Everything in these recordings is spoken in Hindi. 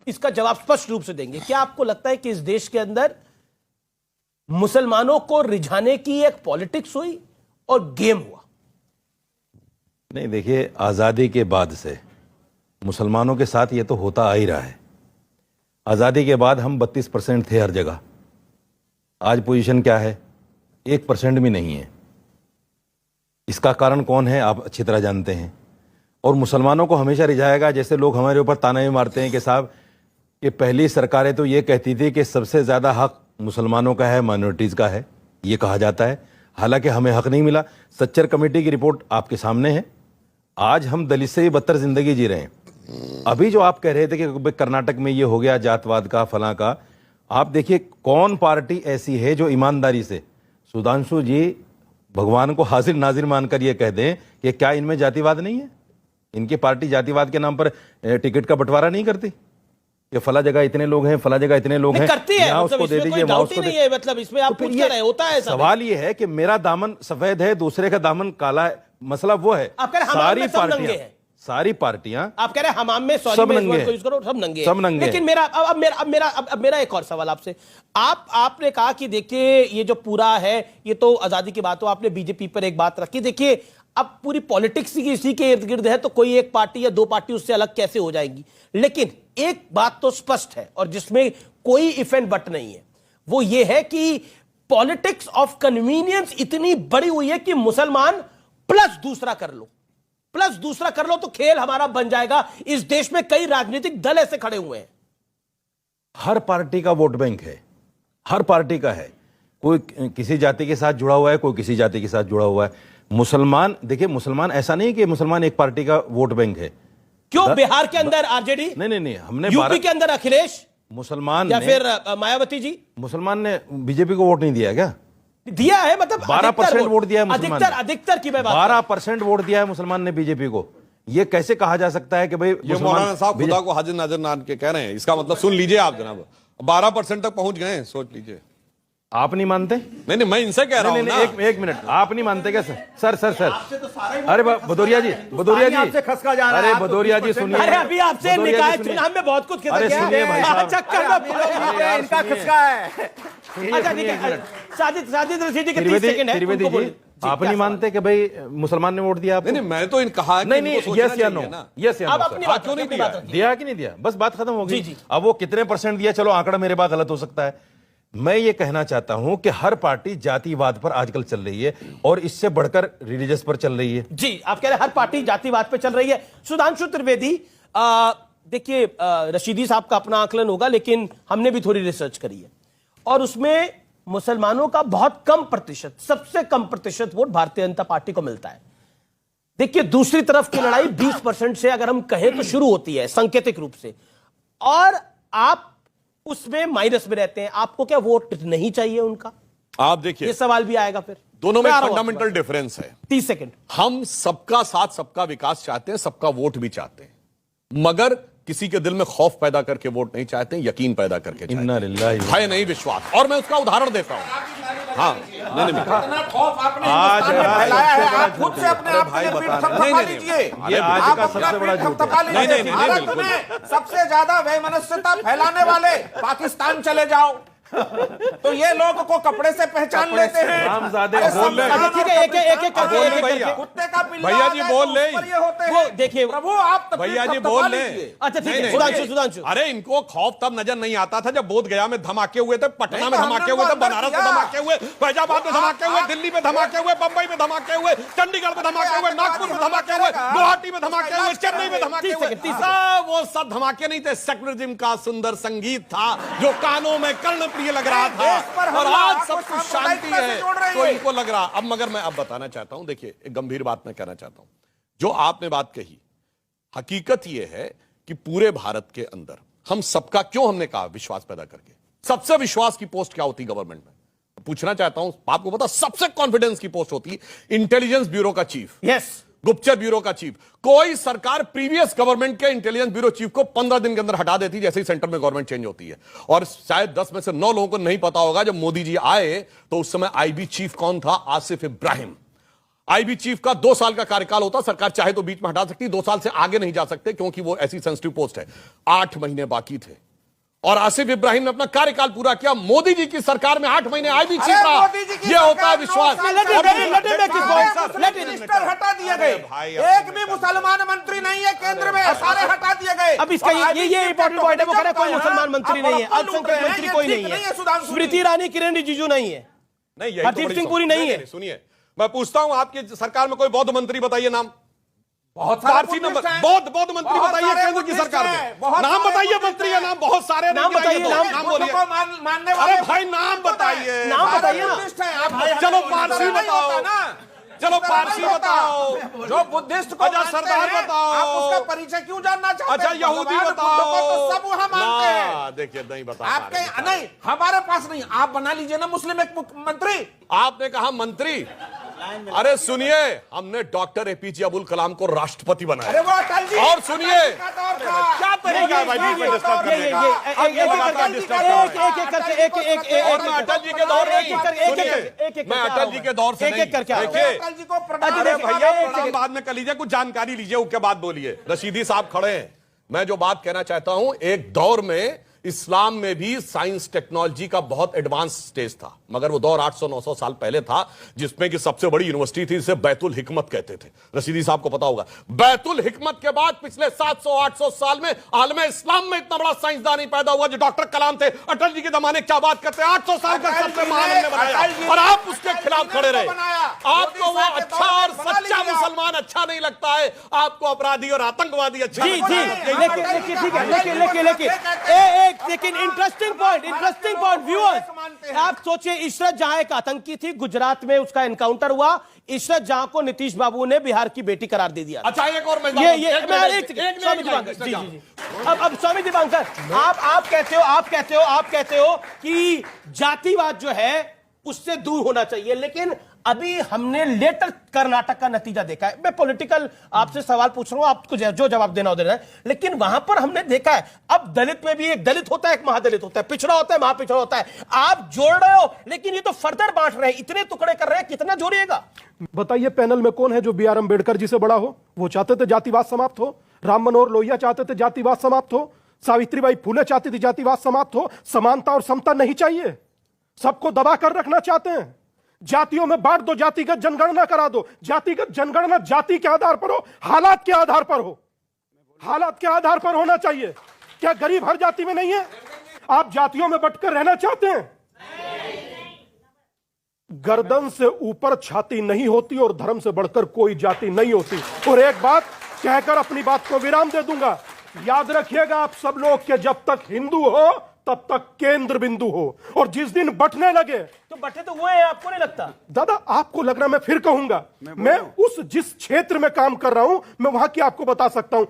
इसका जवाब स्पष्ट रूप से देंगे। क्या आपको लगता है कि इस देश के अंदर मुसलमानों को रिझाने की एक पॉलिटिक्स हुई और गेम हुआ? नहीं, देखिए, आज़ादी के बाद से मुसलमानों के साथ ये तो होता आ ही रहा है। आज़ादी के बाद हम 32% थे हर जगह। आज पोजीशन क्या है? 1% भी नहीं है। इसका कारण कौन है आप अच्छी तरह जानते हैं। और मुसलमानों को हमेशा रिझाएगा, जैसे लोग हमारे ऊपर ताना भी मारते हैं कि साहब ये पहली सरकारें तो ये कहती थी कि सबसे ज़्यादा हक मुसलमानों का है, माइनॉरिटीज़ का है, ये कहा जाता है। हालांकि हमें हक नहीं मिला। सच्चर कमेटी की रिपोर्ट आपके सामने है। आज हम दलित से भी बदतर जिंदगी जी रहे हैं। अभी जो आप कह रहे थे कि कर्नाटक में ये हो गया जातवाद का, फलां का, आप देखिए कौन पार्टी ऐसी है जो ईमानदारी से, सुधांशु जी भगवान को हाजिर नाजिर मानकर ये कह दें कि क्या इनमें जातिवाद नहीं है? इनकी पार्टी जातिवाद के नाम पर टिकट का बंटवारा नहीं करती कि फला जगह इतने लोग हैं, फला जगह इतने लोग हैं, करती है, यहाँ मतलब उसको दे दीजिए, वहाँ उसको नहीं है, मतलब इसमें आप पूछ क्या रहे, होता है। सवाल ये है कि मेरा दामन सफेद है, दूसरे का दामन काला है। मसला वो है सारी पार्टियां आप कह रहे हैं हमाम में सब नंगे हैं, सब नंगे, सब नंगे। लेकिन मेरा एक और सवाल आपसे। आपने कहा कि देखिए ये जो पूरा है ये तो आजादी की बात हो, आपने बीजेपी पर एक बात रखी। देखिए अब पूरी पॉलिटिक्स ही इसी के इर्द गिर्द है, तो कोई एक पार्टी या दो पार्टी उससे अलग कैसे हो जाएगी। लेकिन एक बात तो स्पष्ट है और जिसमें कोई इफ एंड बट नहीं है, वो ये है कि पॉलिटिक्स ऑफ कन्वीनियंस इतनी बड़ी हुई है कि मुसलमान प्लस दूसरा कर लो तो खेल हमारा बन जाएगा। इस देश में कई राजनीतिक दल ऐसे खड़े हुए हैं। हर पार्टी का वोट बैंक है, हर पार्टी का है। कोई किसी जाति के साथ जुड़ा हुआ है, कोई किसी जाति के साथ जुड़ा हुआ है। मुसलमान, देखिए मुसलमान ऐसा नहीं कि मुसलमान एक पार्टी का वोट बैंक है। क्यों बिहार के अंदर आरजेडी? नहीं, हमने यूपी के अंदर अखिलेश मुसलमान या फिर मायावती जी, मुसलमान ने बीजेपी को वोट नहीं दिया क्या? दिया है, मतलब 12% वोट दिया है मुसलमान, अधिकतर की मैं बात 12% वोट दिया है मुसलमान ने बीजेपी को। ये कैसे कहा जा सकता है कि भाई ये मौलाना साहब खुदा को हाजिर नाजिर मान के कह रहे हैं? इसका मतलब सुन लीजिए आप जनाब, 12% तक पहुंच गए हैं, सोच लीजिए। आप नहीं मानते? नहीं, मैं इनसे कह रहा हूं ना। एक मिनट, आप नहीं मानते क्या सर? अरे भदौरिया जी, आपसे खसका जा रहा है। अरे भदौरिया जी सुनिए, अरे अभी आपसे निकाय चुनाव में बहुत कुछ खिसक गया। सुनिए भाई साहब, चक्कर में इनका खसका है। अच्छा ठीक है, साजिद रशीदी के 30 सेकंड है। त्रिवेदी जी, आप नहीं मानते कि भाई मुसलमान ने वोट दिया आपको? नहीं, मैं तो इन कहा नहीं, यस या नो, यस या नो, क्यों नहीं दिया कि नहीं दिया? बस बात खत्म हो गई। अब वो कितने % दिया, चलो आंकड़ा मेरे पास गलत हो सकता है। मैं ये कहना चाहता हूं कि हर पार्टी जातिवाद पर आजकल चल रही है और इससे बढ़कर रिलीजियस पर चल रही है। जी, आप कह रहे हैं हर पार्टी जातिवाद पर चल रही है। सुधांशु त्रिवेदी, देखिए रशीदी साहब का अपना आकलन होगा, लेकिन हमने भी थोड़ी रिसर्च करी है और उसमें मुसलमानों का बहुत कम प्रतिशत, सबसे कम प्रतिशत वोट भारतीय जनता पार्टी को मिलता है। देखिए दूसरी तरफ की लड़ाई 20% से अगर हम कहें तो शुरू होती है सांकेतिक रूप से, और आप उसमें माइनस में रहते हैं। आपको क्या वोट नहीं चाहिए उनका? आप देखिए, ये सवाल भी आएगा फिर। दोनों में फंडामेंटल डिफरेंस है। 30 सेकंड। हम सबका साथ, सबका विकास चाहते हैं, सबका वोट भी चाहते हैं, मगर किसी के दिल में खौफ पैदा करके वोट नहीं चाहते, यकीन पैदा करके इन्ना लिल्लाहि भय नहीं, विश्वास। और मैं उसका उदाहरण देता हूं। हाँ, नहीं, खौफ आपने हिंदुस्तान में फैलाया है। आप खुद से अपने आप को पीठ थपथपा लीजिए। ये आज का सबसे बड़ा झूठ है। नहीं, भारत में सबसे ज्यादा वैमनस्यता फैलाने वाले पाकिस्तान चले जाओ तो ये लोग को कपड़े से पहचान लेते हैं। रामजादे बोल ले, ठीक है, एक करके कुत्ते का पिल्ला भैया जी बोल ले। ये होते वो हैं। देखिए प्रभु आप भैया जी बोल ले। अच्छा ठीक है, नहीं, सुधांशु। अरे इनको खौफ तब नजर नहीं आता था जब बोध गया में धमाके हुए थे, पटना में धमाके हुए थे, बनारस में धमाके हुए, फैजाबाद में धमाके हुए, दिल्ली में धमाके हुए, बंबई में धमाके हुए, चंडीगढ़ में धमाके हुए, नागपुर में धमाके हुए, गुवाहाटी में धमाके हुए, चेन्नई में धमाके हुए। वो सब धमाके नहीं थे, सेक्युलरिज्म का सुंदर संगीत था जो कानों में कर्णप्रिय लग रहा था, और आज सब कुछ शांति है तो इनको लग रहा। अब मगर मैं अब बताना चाहता हूं, देखिए एक गंभीर बात मैं कहना चाहता हूं। जो आपने बात कही, हकीकत यह है कि पूरे भारत के अंदर हम सबका, क्यों हमने कहा विश्वास पैदा करके, सबसे विश्वास की पोस्ट क्या होती गवर्नमेंट में? पूछना चाहता हूं, आपको पता सबसे कॉन्फिडेंस की पोस्ट होती इंटेलिजेंस ब्यूरो का चीफ, यस, गुप्तचर ब्यूरो का चीफ। कोई सरकार प्रीवियस गवर्नमेंट के इंटेलिजेंस ब्यूरो चीफ को 15 दिन के अंदर हटा देती जैसे ही सेंटर में गवर्नमेंट चेंज होती है। और शायद 10 में से 9 लोगों को नहीं पता होगा, जब मोदी जी आए तो उस समय आईबी चीफ कौन था? आसिफ इब्राहिम। आईबी चीफ का 2 साल का कार्यकाल होता, सरकार चाहे तो बीच में हटा सकती, 2 साल से आगे नहीं जा सकते क्योंकि वो ऐसी सेंसिटिव पोस्ट है। 8 महीने बाकी थे और आसिफ इब्राहिम ने अपना कार्यकाल पूरा किया। मोदी जी की सरकार में 8 महीने आईबी चीफ रहा। ये होता है विश्वास। मिनिस्टर हटा दिए गए, एक भी मुसलमान मंत्री नहीं है केंद्र में, सारे हटा दिए गए। अब इसका ये इंपॉर्टेंट पॉइंट है, वो कह रहे हैं कोई मुसलमान मंत्री नहीं है, अल्पसंख्यक मंत्री कोई नहीं है, स्मृति ईरानी, किरण रिजिजू नहीं है, नहीं, हरदीप सिंह पुरी नहीं है। सुनिए, मैं पूछता हूं आपकी सरकार में कोई बौद्ध मंत्री बताइए नाम। बहुत पारसी नंबर बौद्ध मंत्री बताइए केंद्र की सरकार में। नाम बताइए मंत्री का नाम, बहुत सारे नाम बताइए, नाम बोलिए। मानने अरे भाई नाम बताइए, नाम बताइए ना। चलो पारसी बताओ, चलो पारसी बताओ, जो बुद्धिस्ट को अच्छा सरदार बताओ, आप उसका परिचय क्यों जानना चाहते हैं? अच्छा यहूदी बताओ, तो सब वहां मानते हैं। देखिए नहीं बता आपके नहीं, हमारे पास नहीं, आप बना लीजिए ना मुस्लिम एक मंत्री। आपने कहा मंत्री, अरे सुनिए, हमने डॉक्टर एपीजे अब्दुल कलाम को राष्ट्रपति बनाया। अरे वो अटल जी और सुनिए क्या तरीका है भाई बीच में डिस्टर्ब करने का? और मैं अटल जी के दौर नहीं, सुनिए, मैं अटल जी के दौर से नहीं, देखिए अटल जी को अरे भैया प्रणाम बाद में कर लीजिए, कुछ जानकारी लीजिए, उसके बाद बोलिए। रशीदी साहब खड़े हैं, मैं जो बात कहना चाहता हूं, एक दौर में इस्लाम में भी साइंस टेक्नोलॉजी का बहुत एडवांस स्टेज था, मगर वो दौर 800-900 साल पहले था, जिसमें कि सबसे बड़ी यूनिवर्सिटी थी, जिसे बैतुल हिकमत कहते थे। रशीदी साहब को पता होगा, बैतुल हिकमत के बाद पिछले 700-800 साल में आलम इस्लाम में इतना बड़ा साइंसदान ही पैदा हुआ जो डॉक्टर कलाम थे। अटल जी के जमाने क्या बात करते हैं, 800 साल का सबसे महान हमने बनाया और आप उसके खिलाफ खड़े रहे। आपको वो अच्छा और सच्चा मुसलमान अच्छा नहीं लगता है, आपको अपराधी और आतंकवादी अच्छा लगता है। लेकिन इंटरेस्टिंग पॉइंट व्यूअर्स, आप सोचिए, इशरत जहां एक आतंकी थी, गुजरात में उसका एनकाउंटर हुआ, इशरत जहां को नीतीश बाबू ने बिहार की बेटी करार दे दिया। अच्छा एक और मैं स्वामी दीपांकर जी, अब स्वामी दीपांकर, आप कहते हो कि जातिवाद जो है उससे दूर होना चाहिए, लेकिन अभी हमने लेटर कर्नाटक का नतीजा देखा है। मैं पॉलिटिकल आपसे सवाल पूछ रहा हूं, आपको जो जवाब देना हो देना है, लेकिन वहां पर हमने देखा है, अब दलित में भी एक दलित होता है, एक महादलित होता है, पिछड़ा होता है, महापिछड़ा होता है। आप जोड़ रहे हो, लेकिन ये तो फर्दर बांट रहे हैं, इतने टुकड़े कर रहे हैं, कितना जोड़िएगा? बताइए, पैनल में कौन है जो बी आर अम्बेडकर जी से बड़ा हो? वो चाहते थे जातिवाद समाप्त हो, राम मनोहर लोहिया चाहते थे जातिवाद समाप्त हो, सावित्रीबाई फुले चाहती थी जातिवाद समाप्त हो। समानता और समता नहीं चाहिए, सबको दबा कर रखना चाहते हैं। जातियों में बांट दो, जातिगत जनगणना करा दो। जातिगत जनगणना जाति के आधार पर हो, हालात के आधार पर हो, हालात के आधार पर होना चाहिए। क्या गरीब हर जाति में नहीं है? आप जातियों में बंटकर रहना चाहते हैं? गर्दन से ऊपर छाती नहीं होती और धर्म से बढ़कर कोई जाति नहीं होती। और एक बात कहकर अपनी बात को विराम दे दूंगा, याद रखिएगा आप सब लोग के जब तक हिंदू हो तब तक केंद्र बिंदु हो, और जिस दिन बंटने लगे तो बटे तो वो है, आपको नहीं लगता? दादा आपको लग रहा, मैं फिर कहूंगा, मैं उस जिस क्षेत्र में काम कर रहा हूं मैं वहां की आपको बता सकता हूं।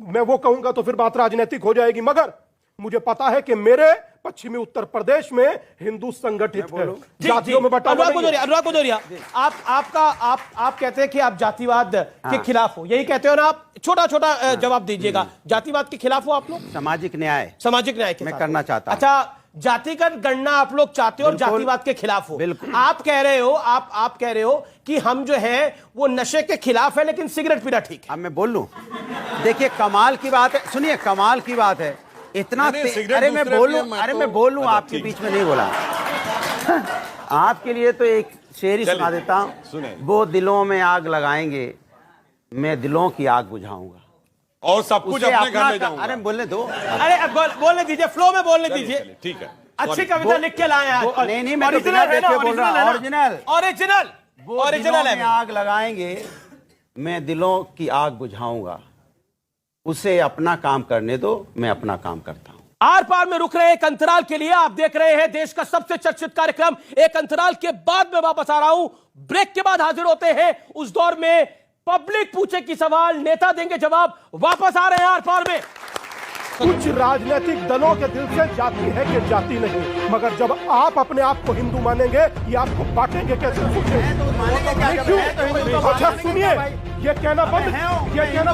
मैं वो कहूंगा तो फिर बात राजनीतिक हो जाएगी, मगर मुझे पता है कि मेरे पश्चिमी उत्तर प्रदेश में हिंदू संगठित है, जातियों में बटा। अनुराग भदौरिया, आप कहते हैं कि आप जातिवाद के खिलाफ हो, यही कहते हो ना आप? छोटा जवाब दीजिएगा, जातिवाद के खिलाफ हो आप लोग? सामाजिक न्याय के मैं साथ करना चाहता हूं। अच्छा, जातिगत गणना आप लोग चाहते हो और जातिवाद के खिलाफ हो। बिल्कुल। आप कह रहे हो कि हम जो है वो नशे के खिलाफ है, लेकिन सिगरेट पीना ठीक है। अब मैं बोल लूं, देखिए कमाल की बात है, सुनिए कमाल की बात है, इतना अरे मैं बोलूं आपके बीच में नहीं बोला। आपके लिए तो एक शेर ही सुना देता हूं, वो दिलों में आग लगाएंगे, मैं दिलों की आग बुझाऊंगा और सब कुछ अपने घर ले जाऊंगा। अरे बोलने दो, अरे अब बोलने दीजिए, फ्लो में बोलने दीजिए। ठीक है, अच्छी कविता लिख के लाए हैं। नहीं मैं तो बिना देखे बोल रहा हूं, ओरिजिनल है। आग लगाएंगे, मैं दिलों की आग बुझाऊंगा, उसे अपना काम करने दो, मैं अपना काम करता हूं। आर पार में रुक रहे एक अंतराल के लिए आप देख रहे हैं देश का सबसे चर्चित कार्यक्रम। एक अंतराल के बाद में वापस आ रहा हूं, ब्रेक के बाद हाजिर होते हैं उस दौर में पब्लिक पूछे कि सवाल, नेता देंगे जवाब। वापस आ रहे हैं आर पार में। कुछ राजनीतिक दलों के दिल से जाति है कि जाति नहीं, मगर जब आप अपने आप को हिंदू मानेंगे, ये आपको बांटेंगे कैसे? अच्छा सुनिए, ये कहना बंद कर दीजिए, ये कहना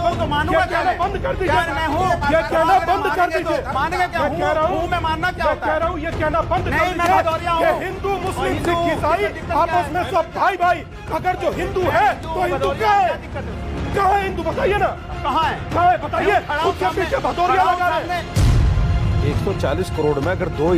बंद कर दीजिए। मैं कह रहा हूँ ये कहना बंद कर दीजिए। हिंदू मुस्लिम सिख ईसाई आपस में सब भाई भाई। अगर जो हिंदू है तो हिंदू कहाँ है? कहाँ है हिंदू बताइए ना, कहाँ है बताइए। उसके पीछे भदौरिया लगा रहे हैं। 140 करोड़ में अगर 2